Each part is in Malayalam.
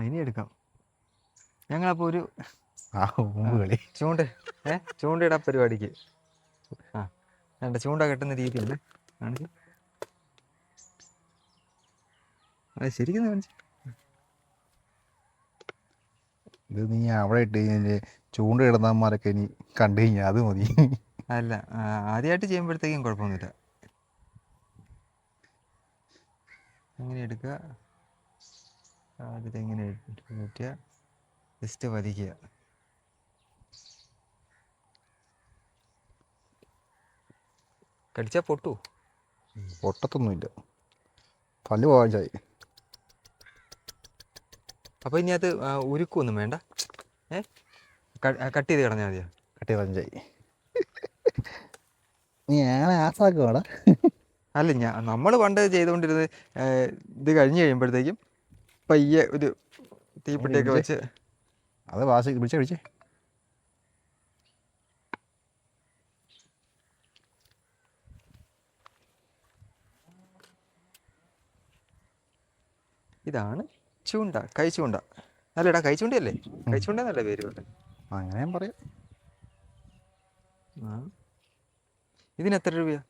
ഇനി എടുക്കാം. ഞങ്ങളപ്പോൾ ഒരു കളി ചൂണ്ടയിടാ പരിപാടിക്ക് രണ്ട് ചൂണ്ട കെട്ടുന്ന രീതിയുണ്ട്. കാണിച്ചു അത് ശരിക്കും കാണിച്ചു. ഇത് നീ അവിടെ ഇട്ട് കഴിഞ്ഞാൽ ചൂണ്ട ഇടുന്നവന്മാരൊക്കെ ഇനി കണ്ടു കഴിഞ്ഞാൽ അത് മതി. അല്ല, ആദ്യമായിട്ട് ചെയ്യുമ്പോഴത്തേക്കും കുഴപ്പമൊന്നുമില്ല. എങ്ങനെ എടുക്കുക, അതിലെങ്ങനെ പറ്റുക, ജസ്റ്റ് വലിക്കുക. കടിച്ചാൽ പൊട്ടു? പൊട്ടത്തൊന്നുമില്ല, പല്ല് പോകാൻ ചായി. അപ്പോൾ ഇനി അത് ഉരുക്കൊന്നും വേണ്ട, കട്ട് ചെയ്ത് കളഞ്ഞാൽ മതിയോ? കട്ട് ചെയ്ത് ചായി. നീ ഞാൻ ആസാക്കുവാടാ. അല്ല, നമ്മൾ പണ്ട് ചെയ്തുകൊണ്ടിരുന്നത് ഇത് കഴിഞ്ഞ് കഴിയുമ്പോഴത്തേക്കും പയ്യെ ഒരു തീപ്പെട്ടിയൊക്കെ വെച്ച് അത് വാശി പിടിച്ചേ. ഇതാണ് ചൂണ്ട, കൈ ചൂണ്ട. അല്ലടാ, കൈ ചൂണ്ടയല്ലേ? കൈ ചൂണ്ടെന്നല്ലേ പേര് പോലെ. അങ്ങനെ പറയാം. ഇതിന് എത്ര രൂപയാ?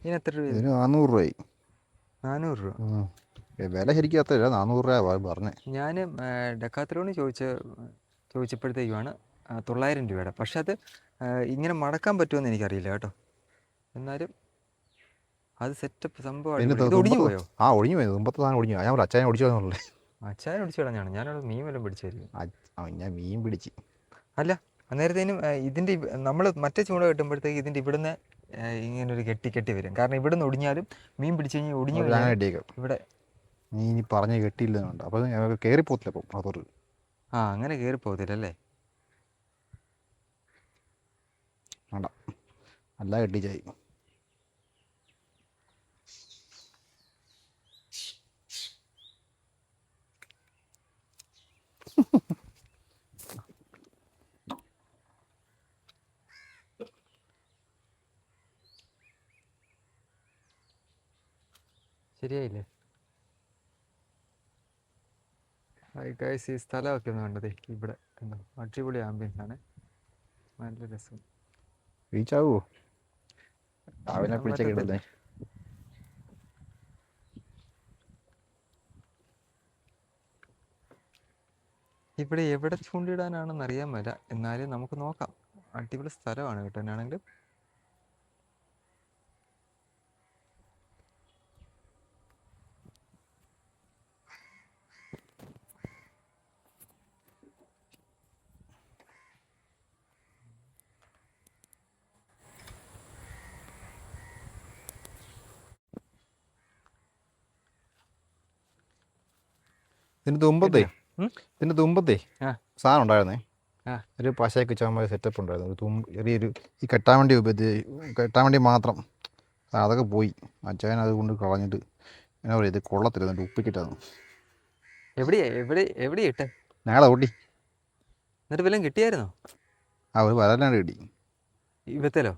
ഇതിന് എത്ര രൂപ? ഇതിന് 400 രൂപയായി. 400 രൂപ വില ശരിക്കും അത്ര 400 രൂപ പറഞ്ഞേ. ഞാൻ ഡെക്കാത്തലോണ് ചോദിച്ചപ്പോഴത്തേക്കുമാണ് 900 രൂപയുടെ. പക്ഷെ അത് ഇങ്ങനെ മടക്കാൻ പറ്റുമെന്ന് എനിക്കറിയില്ല കേട്ടോ. എന്നാലും അത് സെറ്റപ്പ് സംഭവം. ഇത് ഒടിഞ്ഞു പോയോ? ഒടിഞ്ഞു പോയി. മുമ്പത്തെ സാധനം ഒടിഞ്ഞു. ഞാൻ അച്ചായനെ ഒടിച്ചു കളഞ്ഞുള്ളൂ. അച്ചായനെ ഒടിച്ചു കളഞ്ഞാണ്. ഞാനവിടെ മീൻ വല്ലതും പിടിച്ചായിരിക്കും. ഞാൻ മീൻ പിടിച്ച് അല്ല, അന്നേരത്തേനും ഇതിൻ്റെ നമ്മൾ മറ്റേ ചൂണ്ട കെട്ടുമ്പോഴത്തേക്ക് ഇതിൻ്റെ ഇവിടുന്ന് ഇങ്ങനൊരു കെട്ടി വരും. കാരണം ഇവിടുന്ന് ഒടിഞ്ഞാലും മീൻ പിടിച്ചു കഴിഞ്ഞാൽ ഒടിഞ്ഞു ഇവിടെ നീ ഇനി പറഞ്ഞ കെട്ടിയില്ലെന്നുണ്ട്. അപ്പം കയറിപ്പോത്തില്ല. അപ്പം അതോട് അങ്ങനെ കയറിപ്പോകത്തില്ലല്ലേ? വേണ്ട, അല്ല കെട്ടിച്ചായി. ശരിയായില്ലേ? ഈ സ്ഥലമൊക്കെ ഒന്ന് കണ്ടതേ. ഇവിടെ എന്താ അടിപൊളി ആംബിയൻസ് ആണ്, നല്ല രസം. റീച്ചാവോ? രാവിലെ പിടിച്ച കിട്ടില്ലേ? ഇവിടെ എവിടെ ചൂണ്ടിടാനാണെന്ന് അറിയാൻ മേല. എന്നാലും നമുക്ക് നോക്കാം. അടിപൊളി സ്ഥലമാണ് കേട്ടോ. എന്നാണെങ്കിലും ഇതിൻ്റെ തുമ്പത്തേ സാധനം ഉണ്ടായിരുന്നേ. ഒരു പശയൊക്കെ വെച്ചാൽ സെറ്റപ്പ് ഉണ്ടായിരുന്നു. ചെറിയൊരു ഈ കെട്ടാൻ വേണ്ടി മാത്രം. അതൊക്കെ പോയി. അച്ചായൻ അതുകൊണ്ട് കളഞ്ഞിട്ട് എന്നാ പറയുക, ഇത് കൊള്ളത്തില്ല, ഉപ്പിക്കിട്ടാണ്. എവിടെയാ ഇട്ടെ? ഞങ്ങളെ ഓട്ടി. എന്നിട്ട് വല്ലതും കിട്ടിയായിരുന്നോ? ഒരു പരലാണ്ട് കിട്ടി. ഇവത്തലോ?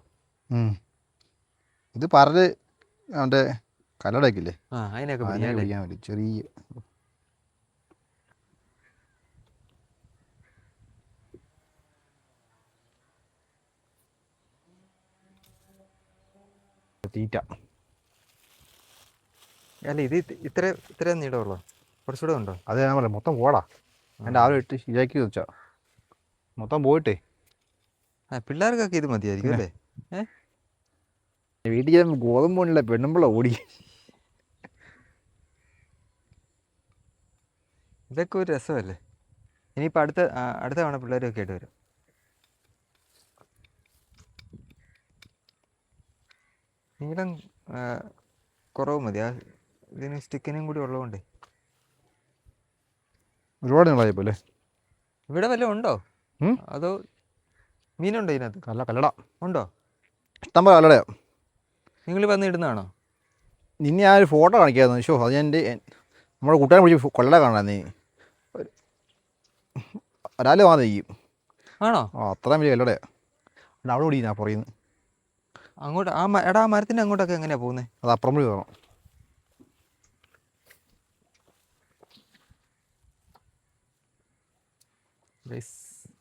ഇത് പരല് അവൻ്റെ കല്ലടക്കില്ലേ, അതിനൊക്കെ പിടിക്കാൻ വേണ്ടി ചെറിയ തീറ്റ. അല്ല, ഇത് ഇത്ര നീളമുള്ളോ? കുറച്ചുകൂടെ ഉണ്ടോ? അത് ഞാൻ പറയാം, മൊത്തം പോടാ. എൻ്റെ ആരും ഇട്ട് ശരിയാക്കി വെച്ചാ മൊത്തം പോയിട്ടേ. പിള്ളേർക്കൊക്കെ ഇത് മതിയായിരിക്കും അല്ലേ? വീട്ടിൽ ചെയ്യുമ്പോൾ ഗോതമ്പുണ്ടില്ല, പെണ്ണുമ്പിള്ള ഓടി. ഇതൊക്കെ ഒരു രസമല്ലേ? ഇനിയിപ്പോൾ അടുത്ത തവണ പിള്ളേരൊക്കെ ആയിട്ട് വരും. നീളം കുറവ് മതി. ഇതിന് സ്റ്റിക്കിനും കൂടി ഉള്ളതുകൊണ്ടേ. ഒരുപാട് നീളമായിപ്പോലെ. ഇവിടെ വല്ലതും ഉണ്ടോ? അതോ മീനുണ്ടോ ഇതിനകത്ത്? കല്ലട ഉണ്ടോ? ഇഷ്ടം പോലെ കല്ലടയോ. നിങ്ങൾ വന്ന് ഇടുന്നതാണോ? നിന്നെ ഞാൻ ഒരു ഫോട്ടോ കാണിക്കായിരുന്നു. ഷോ അത് ഞാൻ നമ്മുടെ കൂട്ടുകാരെ വിളിച്ച് കൊല്ലട കാണാൻ. നീ ഒരാൾ വാങ്ങിക്കും. ആണോ? അത്രയും വലിയ കല്ലടയാണ്. അവിടെ ഓടിക്കുന്ന പുറയുന്നു അങ്ങോട്ട്. ആ മരത്തിൻ്റെ അങ്ങോട്ടൊക്കെ എങ്ങനെയാണ് പോകുന്നത്? അത് അപ്പുറം വഴി വേണം. ഗൈസ്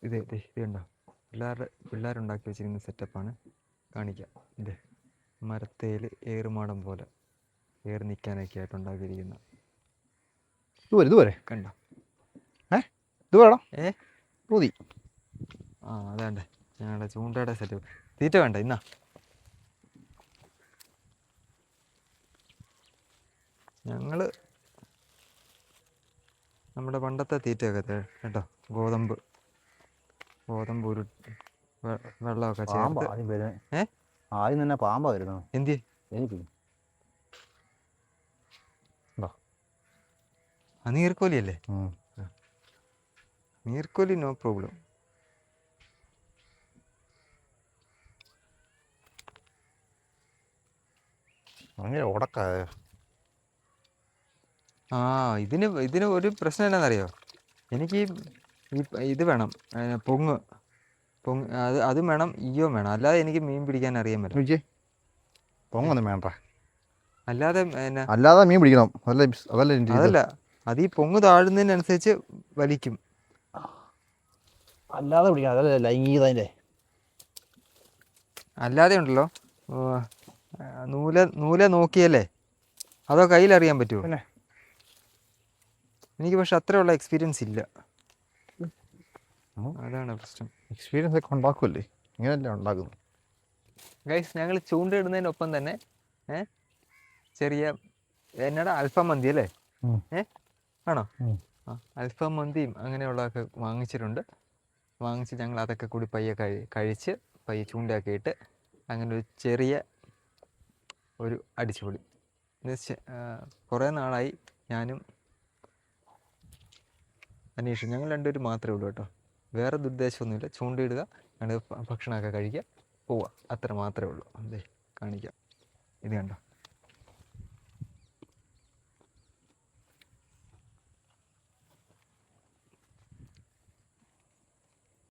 ഇത് കണ്ടോ, പിള്ളേരുണ്ടാക്കി വെച്ചിരിക്കുന്ന സെറ്റപ്പാണ്, കാണിക്കാം. ഇത് മരത്തേൽ ഏറുമാടം പോലെ ഏറ് നിൽക്കാനൊക്കെ ആയിട്ട് ഉണ്ടാക്കിയിരിക്കുന്ന ഇതുവരെ കണ്ടോ. ഇത് വേണം മതി. ആ അതാണ്ടേ ഞങ്ങളുടെ ചൂണ്ടയുടെ സെറ്റപ്പ്. തീറ്റ വേണ്ട ഇന്നാ. ഞങ്ങൾ നമ്മുടെ പണ്ടത്തെ തീറ്റയൊക്കെ കേട്ടോ, ഗോതമ്പ് ഒരു വെള്ളമൊക്കെ ചേർത്ത്. ആദ്യം തന്നെ പാമ്പാ വരുന്നത്. എന്തി ആ നീർക്കോലിയല്ലേ? നീർക്കോലി നോ പ്രോബ്ലം. അങ്ങനെ ഉടക്കായ. ആ ഇതിന് ഒരു പ്രശ്നം എന്നാണെന്നറിയോ, എനിക്ക് ഇത് വേണം, പൊങ്ങ് അതും വേണം, ഈയോ വേണം, അല്ലാതെ എനിക്ക് മീൻ പിടിക്കാൻ അറിയാൻ പറ്റില്ല. പൊങ്ങൊന്നും വേണ്ട, അല്ലാതെ മീൻ പിടിക്കണം. അതല്ല, അത് ഈ പൊങ്ങ് താഴുന്നതിനനുസരിച്ച് വലിക്കും, അല്ലാതെ പിടിക്കണം. അതല്ല ലൈംഗികതൻ്റെ. അല്ലാതെ ഉണ്ടല്ലോ, നൂല നോക്കിയല്ലേ, അതോ കയ്യിലറിയാൻ പറ്റുമോ? പിന്നെ എനിക്ക് പക്ഷെ അത്രയുള്ള എക്സ്പീരിയൻസ് ഇല്ല, അതാണ് പ്രശ്നം. എക്സ്പീരിയൻസ് ഒക്കെ ഉണ്ടാക്കുമല്ലേ, ഇങ്ങനെയല്ലേ ഉണ്ടാക്കുന്നു. ഗൈസ്, ഞങ്ങൾ ചൂണ്ടയിടുന്നതിനൊപ്പം തന്നെ ചെറിയ എന്നടാ അൽഫാം മന്തി അല്ലേ? ആണോ? അൽഫാം മന്തിയും അങ്ങനെയുള്ളതൊക്കെ വാങ്ങിച്ച് ഞങ്ങൾ അതൊക്കെ കൂടി പയ്യെ കഴിച്ച് പയ്യെ ചൂണ്ടയൊക്കെ ഇട്ട് അങ്ങനെ ഒരു ചെറിയ ഒരു അടിച്ചുപൊളി. കുറേ നാളായി ഞാനും അനീഷും ഞങ്ങൾ രണ്ടുപേരും മാത്രമേ ഉള്ളൂ കേട്ടോ. വേറെ ദുരുദ്ദേശമൊന്നുമില്ല. ചൂണ്ടയിടുക, ഞങ്ങൾ ഭക്ഷണമൊക്കെ കഴിക്കുക, പോവുക, അത്ര മാത്രമേ ഉള്ളൂ. അതെ, കാണിക്കാം. ഇത് കണ്ടോ.